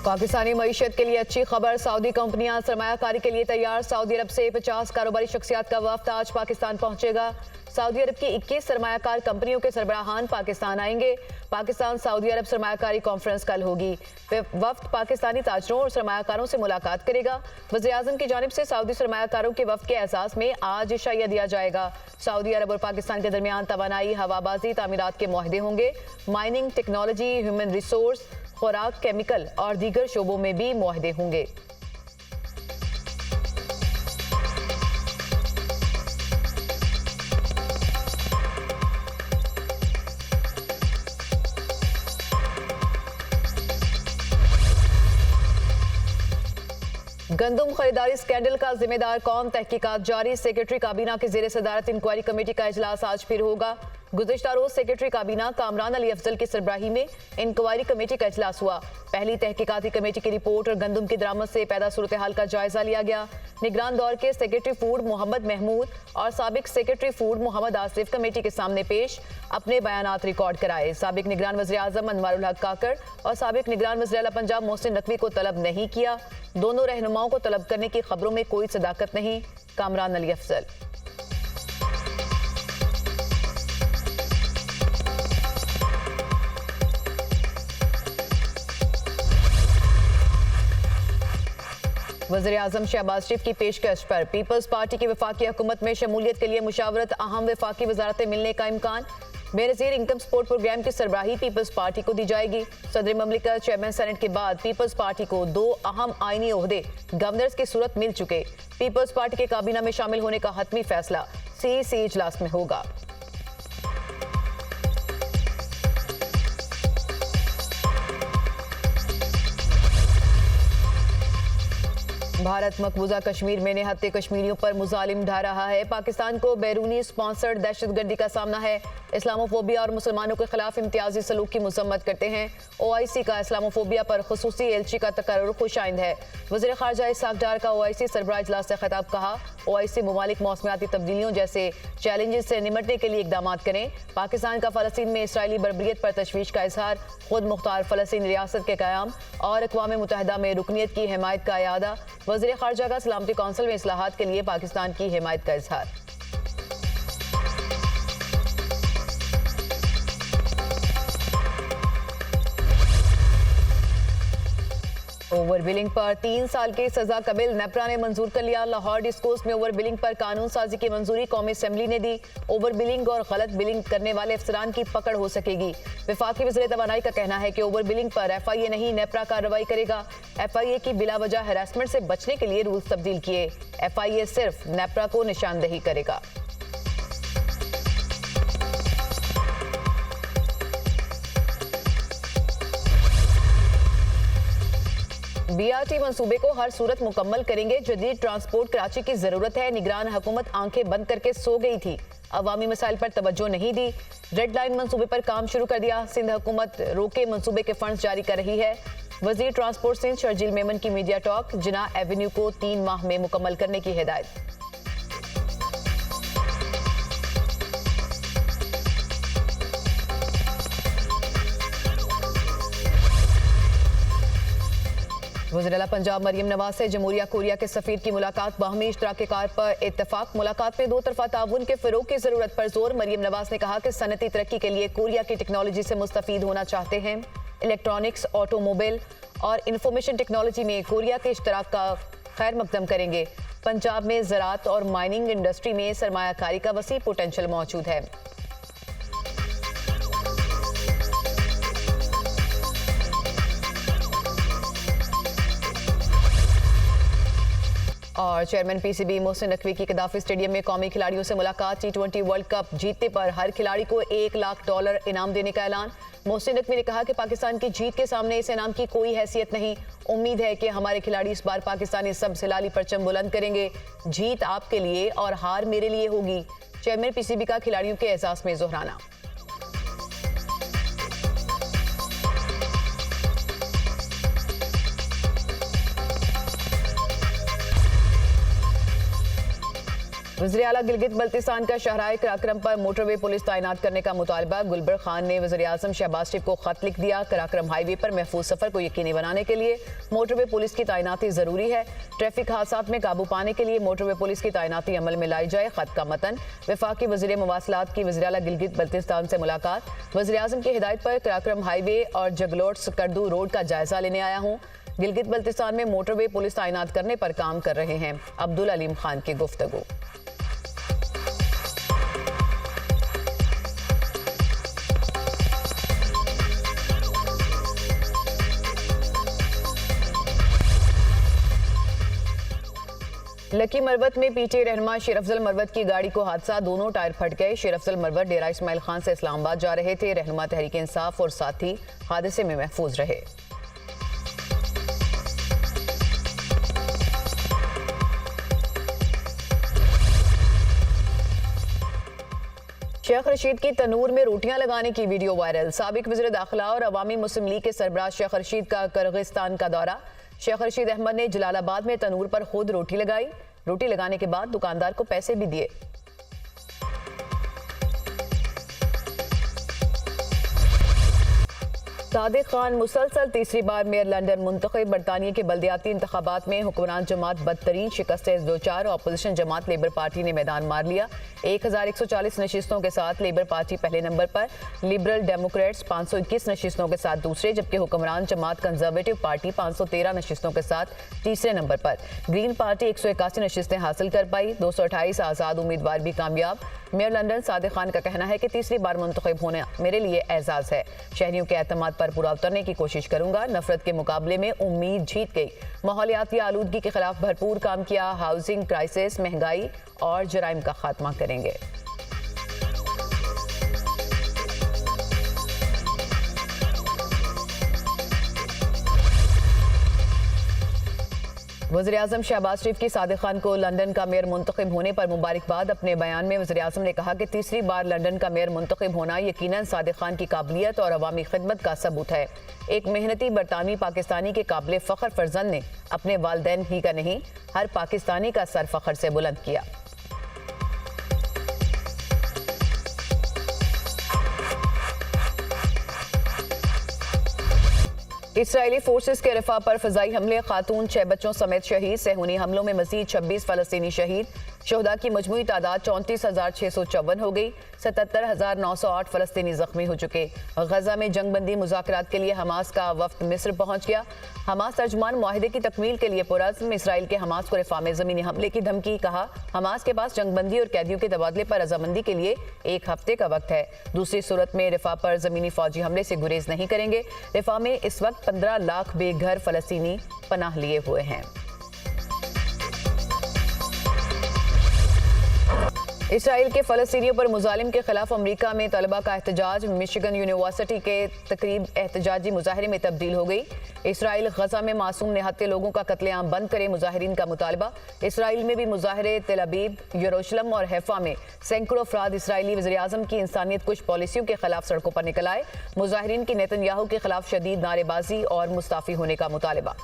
पाकिस्तानी मईशत के लिए अच्छी खबर। सऊदी कंपनियां सरमायाकारी के लिए तैयार। सऊदी अरब से 50 कारोबारी शख्सियात का वफ्द आज पाकिस्तान पहुंचेगा। सऊदी अरब की 21 सरमायाकार कंपनियों के सरबराहान पाकिस्तान आएंगे। पाकिस्तान सऊदी अरब सरमायाकारी कॉन्फ्रेंस कल होगी। वफ्द पाकिस्तानी ताजरों और सरमायाकारों से मुलाकात करेगा। वज़ीर-ए-आज़म की जानिब से सऊदी सरमायाकारों के वफ्द के एहसास में आज इशाइया दिया जाएगा। सऊदी अरब और पाकिस्तान के दरमियान तवानाई, हवाबाजी, तामीरात के मुआहदे होंगे। माइनिंग, टेक्नोलॉजी, ह्यूमन रिसोर्स, खुराक, केमिकल और दीगर शोबों में भी मुआहदे होंगे। गंदम खरीदारी स्कैंडल का जिम्मेदार कौन, तहकीकात जारी। सेक्रेटरी काबीना की जेर सदारत इंक्वायरी कमेटी का इजलास आज फिर होगा। गुज़िश्ता रोज सेक्रेटरी काबीना कामरान अली अफजल की सरबराही में इंक्वायरी कमेटी का इजलास हुआ। पहली तहकीकाती कमेटी की रिपोर्ट और गंदम की दरामद से पैदा सूरत हाल का जायजा लिया गया। निगरान दौर के सेक्रेटरी फूड मोहम्मद महमूद और साबिक secretary food Mohammad Asif committee के सामने पेश अपने बयानात रिकॉर्ड कराए। साबिक निगरान वज़ीर-ए-आज़म अनवारुल हक काकड़ और साबिक निगरान वज़ीर आला पंजाब मोहसिन नकवी को तलब नहीं किया। दोनों रहनुमाओं को तलब करने की खबरों में कोई सदाकत नहीं। कामरान अली अफजल। वज़ीर-ए-आज़म शहबाज शरीफ की पेशकश पर पीपल्स पार्टी की वफाकी हुकूमत में शमूलियत के लिए मुशावरत, अहम वफाकी वजारतें मिलने का इम्कान। बेनज़ीर इनकम सपोर्ट प्रोग्राम की सरबराही पीपल्स पार्टी को दी जाएगी। सदर ममलिकत चेयरमैन सेनेट के बाद पीपल्स पार्टी को 2 अहम आईनी ओहदे गवर्नर्स की सूरत मिल चुके। पीपल्स पार्टी के काबीना में शामिल होने का हतमी फैसला सीईसी इजलास में होगा। भारत मकबूजा कश्मीर में निहत्ते कश्मीरियों पर मुजालिम ढा रहा है। पाकिस्तान को बैरूनी स्पॉन्सर्ड दहशतगर्दी का सामना है। इस्लामोफोबिया और मुसलमानों के खिलाफ इम्तियाजी सलूक की मजम्मत करते हैं। OIC का इस्लामोफोबिया पर खुसूसी एलची का तकर्रुर खुशाइंद है। वज़ीर ख़ारजा इसहाक डार का OIC सरबराह इजलास से खिताब। कहा, OIC ममालिक मौसमियाती तब्दीलियों जैसे चैलेंजेस से निमटने के लिए इकदाम करें। पाकिस्तान का फ़लस्तीन में इसराइली बर्बरियत पर तशवीश का इजहार। खुद मुख्तार फ़लस्तीन रियासत के क़याम और अक़वाम मुत्तहिदा में रुकनियत की हिमायत का इयादा। वज़ीर ख़ारजा का सलामती कौंसिल में इस्लाहात के लिए पाकिस्तान की हिमायत का इजहार। ओवर बिलिंग पर 3 साल की सजा का बिल नेपरा ने मंजूर कर लिया। लाहौर डिस्कोर्स में ओवर बिलिंग पर कानून साजी की मंजूरी कौमी असेंबली ने दी। ओवर बिलिंग और गलत बिलिंग करने वाले अफसरान की पकड़ हो सकेगी। वफाकी वज़ीर तवानाई का कहना है कि ओवर बिलिंग पर FIA नहीं, नेपरा कार्रवाई करेगा। FIA की बिलावजह हैरेसमेंट से बचने के लिए रूल्स तब्दील किए। FIA सिर्फ नेपरा को निशानदेही करेगा। BRT मंसूबे को हर सूरत मुकम्मल करेंगे। जदीद ट्रांसपोर्ट कराची की जरूरत है। निगरान हुकूमत आंखें बंद करके सो गई थी, अवामी मसाइल पर तवज्जो नहीं दी। रेड लाइन मंसूबे पर काम शुरू कर दिया। सिंध हुकूमत रोके मंसूबे के फंड्स जारी कर रही है। वजीर ट्रांसपोर्ट सिंध शर्जील मेमन की मीडिया टॉक। जिना एवेन्यू को 3 माह में मुकम्मल करने की हिदायत। वज़ीर आला पंजाब मरियम नवाज से जमहूरिया कोरिया के सफीर की मुलाकात। बाहमी इश्तराक कार पर इत्तफाक। मुलाकात में 2 तरफा ताउन के फ़रोग़ की ज़रूरत पर जोर। मरियम नवाज ने कहा कि सनती तरक्की के लिए कोरिया की टेक्नोलॉजी से मुस्तफ़ीद होना चाहते हैं। इलेक्ट्रॉनिक्स, ऑटोमोबाइल और इंफॉर्मेशन टेक्नोलॉजी में कोरिया के इश्तराक का खैर मकदम करेंगे। पंजाब में ज़राअत और माइनिंग इंडस्ट्री में सरमायाकारी का वसी पोटेंशल मौजूद है। और चेयरमैन PCB मोहसिन नकवी की कदाफी स्टेडियम में कौमी खिलाड़ियों से मुलाकात। T20 वर्ल्ड कप जीतने पर हर खिलाड़ी को $1 लाख इनाम देने का ऐलान। मोहसिन नकवी ने कहा कि पाकिस्तान की जीत के सामने इस इनाम की कोई हैसियत नहीं। उम्मीद है कि हमारे खिलाड़ी इस बार पाकिस्तानी सबसे लाली परचम बुलंद करेंगे। जीत आपके लिए और हार मेरे लिए होगी। चेयरमैन PCB का खिलाड़ियों के एहसास में जोहराना। वज़ीर आला गिलगित बल्तिस्तान का शाहराह कराक्रम पर मोटरवे पुलिस तैनात करने का मुतालबा। गुलबर खान ने वज़ीर आज़म शहबाज शरीफ को खत लिख दिया। कराक्रम हाईवे पर महफूज सफर को यकीनी बनाने के लिए मोटरवे पुलिस की तैनाती जरूरी है। ट्रैफिक हादसात में काबू पाने के लिए मोटरवे पुलिस की तैनाती अमल में लाई जाए। खत का मतन। वफाकी वज़ीर मवासलात की वज़ीर आला गिलगित बल्तिस्तान से मुलाकात। वज़ीर आज़म की हिदायत पर कराक्रम हाईवे और जगलोट सकर्दू रोड का जायजा लेने आया हूँ। गिलगित बल्तिस्तान में मोटरवे पुलिस तैनात करने पर काम कर रहे हैं। अब्दुल अलीम खान की गुफ्तगू। लकी मरवत में पीछे रहनुमा शेर अफजल मरवत की गाड़ी को हादसा। दोनों टायर फट गए। शेर अफजल मरवत डेरा इस्माइल खान से इस्लामाबाद जा रहे थे। रहनुमा तहरीक इंसाफ और साथी हादसे में महफूज रहे। शेख रशीद की तनूर में रोटियां लगाने की वीडियो वायरल। साबिक वज़ीर दाखिला और अवामी मुस्लिम लीग के सरबराह शेख रशीद का किर्गिस्तान का दौरा। शेख रशीद अहमद ने जलालाबाद में तनूर पर खुद रोटी लगाई। रोटी लगाने के बाद दुकानदार को पैसे भी दिए। सादिक खान मुसलसल तीसरी बार मेयर लंदन मुंतखब। बरतानिया के बल्दियाती इंतखाबात में हुक्मरान जमात बदतरीन शिकस्त से दो चार। अपोजिशन जमात लेबर पार्टी ने मैदान मार लिया। 1140 नशिस्तों के साथ लेबर पार्टी पहले नंबर पर, लिबरल डेमोक्रेट्स 521 नशिस्तों के साथ दूसरे, जबकि हुक्मरान जमात कंजर्वेटिव पार्टी 513 नशिस्तों के साथ तीसरे नंबर पर। ग्रीन पार्टी 181 नशिस्तें हासिल कर पाई। 228 आज़ाद उम्मीदवार भी कामयाब। मेयर लंदन सादिक खान का कहना है कि तीसरी बार मुंतखब होना मेरे लिए एजाज़ है। शहरियों के एतमाद पर पूरा उतरने की कोशिश करूंगा। नफरत के मुकाबले में उम्मीद जीत गई। माहौलियाती आलूदगी के खिलाफ भरपूर काम किया। हाउसिंग क्राइसिस, महंगाई और जराइम का खात्मा करेंगे। वज़ीर आज़म शहबाज शरीफ की सादिक खान को लंदन का मेयर मुंतखब होने पर मुबारकबाद। अपने बयान में वज़ीर आज़म ने कहा कि तीसरी बार लंदन का मेयर मुंतखब होना यकीनन सादिक खान की काबिलियत और अवामी खिदमत का सबूत है। एक मेहनती बरतानवी पाकिस्तानी के काबिल फ़ख्र फर्जंद ने अपने वालिदैन ही का नहीं, हर पाकिस्तानी का सर फ़ख्र से बुलंद किया। इसराइली फोर्सेस के रफा पर फजाई हमले, खातून 6 बच्चों समेत शहीद। सेहूनी हमलों में मजीद 26 फलस्तीनी शहीद। शोहदा की मजमूई तादाद 34,654 हो गई। 77,908 फलस्तीनी जख्मी हो चुके। गजा में जंगबंदी मुज़ाकरात के लिए हमास का वफ्द मिस्र पहुंच गया। हमास तर्जुमान मुआहिदे की तकमील के लिए पुरज़्म। इसराइल के हमास को रफ़ा में ज़मीनी हमले की धमकी। कहा हमास के पास जंगबंदी और कैदियों के तबादले पर रजामंदी के लिए 1 हफ्ते का वक्त है। दूसरी सूरत में रफ़ा पर ज़मीनी फौजी हमले से गुरेज नहीं करेंगे। रफ़ा में इस वक्त 15 लाख बेघर फलस्तीनी पनाह लिए हुए हैं। इसराइल के फलस्तीनियों पर मुजालिम के खिलाफ अमरीका में तलबा का एहतजाज। मिशिगन यूनिवर्सिटी के तकरीब एहतजाजी मुजाहरे में तब्दील हो गई। इसराइल गजा में मासूम निहत्थे लोगों का कत्लेआम बंद करे, मुजाहिरीन का मुतालबा। इसराइल में भी मुजाहरे। तेल अवीव, यरूशलेम और हैफा में सैकड़ों अफराद इसराइली वज़ीर आज़म की इंसानियत कुछ पॉलिसियों के खिलाफ सड़कों पर निकल आए। मुजाहिरीन की नेतन्याहू के खिलाफ शदीद नारेबाजी और मुस्ताफ़ी होने का मुतालबा।